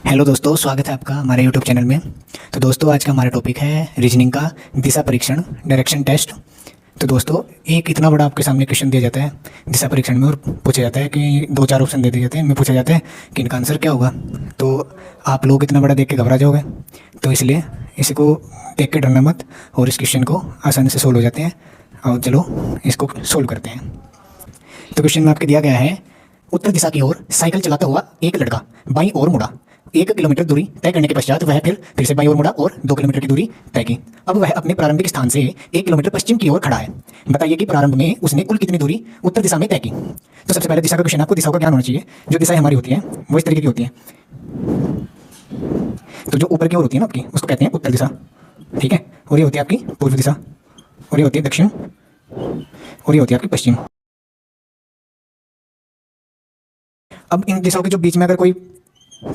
Hello दोस्तों, स्वागत है आपका हमारे यूट्यूब चैनल में। तो दोस्तों, आज का हमारा टॉपिक है रीजनिंग का दिशा परीक्षण, डायरेक्शन टेस्ट। तो दोस्तों, एक इतना बड़ा आपके सामने क्वेश्चन दिया जाता है दिशा परीक्षण में और पूछा जाता है कि दो चार ऑप्शन दे दिए जाते हैं, में पूछा जाता है कि इनका आंसर क्या होगा। तो आप लोग इतना बड़ा देख के घबरा जाओगे, तो इसलिए इसी को देख के डरना मत और इस क्वेश्चन को आसानी से सोल्व हो जाते हैं। और चलो इसको सोल्व करते हैं। तो क्वेश्चन में आपके दिया गया है, उत्तर दिशा की ओर साइकिल चलाता हुआ एक लड़का बाईं ओर मुड़ा। 1 किलोमीटर दूरी तय करने के पश्चात वह फिर से बाईं ओर मुड़ा और 2 किलोमीटर की दूरी तय की। अब वह अपने प्रारंभिक स्थान से 1 किलोमीटर पश्चिम की ओर खड़ा है। बताइए कि प्रारंभ में उसने कुल कितनी दूरी उत्तर दिशा में तय की। तो सबसे पहले दिशा का क्वेश्चन, आपको दिशाओं का ज्ञान होना चाहिए। जो दिशाएं हमारी होती हैं वो इस तरीके की होती हैं। तो जो ऊपर की ओर होती है ना आपकी, उसको कहते हैं उत्तर दिशा, ठीक है। और ये होती है आपकी पूर्व दिशा, और ये होती है दक्षिण, और ये होती है आपकी पश्चिम। अब इन दिशाओं के जो बीच में अगर कोई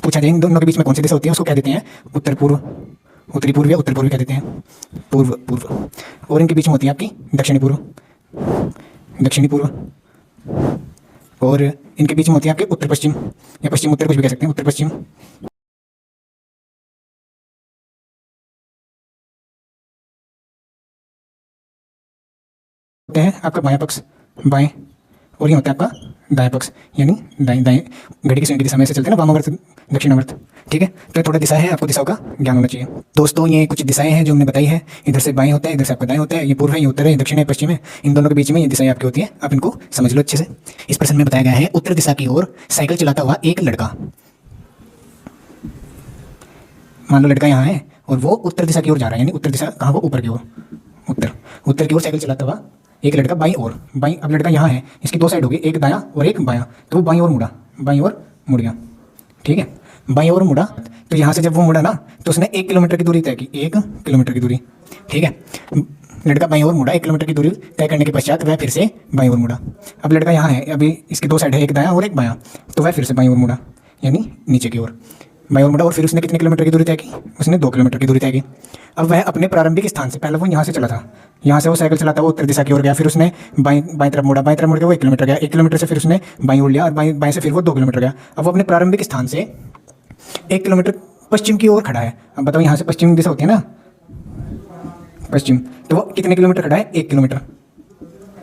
पूछा जाए इन दोनों के बीच में कौन सी दिशा होती है, उसको कह देते हैं उत्तर पूर्व, उत्तरी पूर्व या उत्तर पूर्व कह देते हैं, पूर्व पूर्व। और इनके बीच में होती है आपकी दक्षिणी पूर्व, दक्षिणी पूर्व। और इनके बीच में होती है आपके उत्तर पश्चिम या पश्चिम उत्तर, कुछ भी कह सकते हैं, उत्तर पश्चिम। होते हैं आपका बायां पक्ष, बाएं। और ये होता है आपका दाएं पक्ष, यानी दाएं दाएं घड़ी की सुई की दिशा में से चलते हैं ना, वामावर्त दक्षिणावर्त, ठीक है। तो थोड़ा दिशा है, आपको दिशाओं का ज्ञान होना चाहिए। दोस्तों, ये कुछ दिशाएं हैं जो हमने बताई है। इधर से बाएं होता है, इधर से आपका दाएं होता है। ये पूर्व है, ये उत्तर है, ये दक्षिण है, पश्चिम है। इन दोनों के बीच में ये दिशाएं आपकी होती है। आप इनको समझ लो अच्छे से। इस प्रश्न में बताया गया है, उत्तर दिशा की ओर साइकिल चलाता हुआ एक लड़का। मान लो लड़का यहाँ है और वो उत्तर दिशा की ओर जा रहा है, यानी उत्तर दिशा कहाँ, वो ऊपर की ओर, उत्तर उत्तर की ओर साइकिल चलाता हुआ एक लड़का बाईं ओर, बाईं। अब लड़का यहाँ है, इसकी दो साइड होगी, एक दायां और एक बायां। तो वो बाईं ओर मुड़ा, बाईं ओर मुड़ गया, ठीक है। बाईं ओर मुड़ा, तो यहाँ से जब वो मुड़ा ना, तो उसने 1 किलोमीटर की दूरी तय की, 1 किलोमीटर की दूरी, ठीक है। लड़का बाईं ओर मुड़ा, 1 किलोमीटर की दूरी तय करने के पश्चात वह फिर से बाईं ओर मुड़ा। अब लड़का यहाँ है, अभी इसकी दो साइड है, एक दायां और एक बायां। तो वह फिर से बाईं ओर मुड़ा, यानी नीचे की ओर बाईं ओर मुड़ा। और फिर उसने कितने किलोमीटर की दूरी तय की? उसने 2 किलोमीटर की दूरी तय की। अब वह अपने प्रारंभिक स्थान से, पहले वो यहाँ से चला था, यहाँ से वो साइकिल चलाता वो उत्तर दिशा की ओर गया, फिर उसने बाईं तरफ मुड़ा, बाईं तरफ मुड़ के वो 1 किलोमीटर गया, 1 किलोमीटर से फिर उसने बाईं ओर लिया और बाईं से फिर वो 2 किलोमीटर गया। अब वो अपने प्रारंभिक स्थान से 1 किलोमीटर पश्चिम की ओर खड़ा है। अब बताओ, यहाँ से पश्चिम दिशा होती है ना, पश्चिम, तो वो कितने किलोमीटर खड़ा है? 1 किलोमीटर,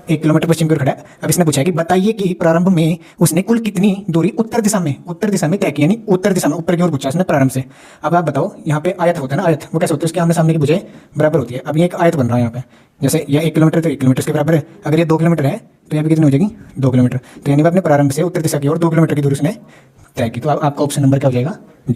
1 किलोमीटर पश्चिम की ओर खड़ा है। अब इसने पूछा है कि बताइए कि प्रारंभ में उसने कुल कितनी दूरी उत्तर दिशा में तय की, यानी उत्तर दिशा में ऊपर की ओर पूछा उसने प्रारंभ से। अब आप बताओ, यहाँ पे आयत होता है ना, आयत वो कैसे होती है? उसके आमने सामने की भुजाएं बराबर होती है। अब ये एक आयत बन रहा है यहाँ पे, जैसे यह 1 किलोमीटर तो 1 किलोमीटर के बराबर है। अगर ये 2 किलोमीटर है तो यहाँ पे कितनी हो जाएगी? 2 किलोमीटर। तो यानी अपने प्रारंभ से उत्तर दिशा की ओर 2 किलोमीटर की दूरी उसने तय की। तो आपका ऑप्शन नंबर क्या हो जाएगा?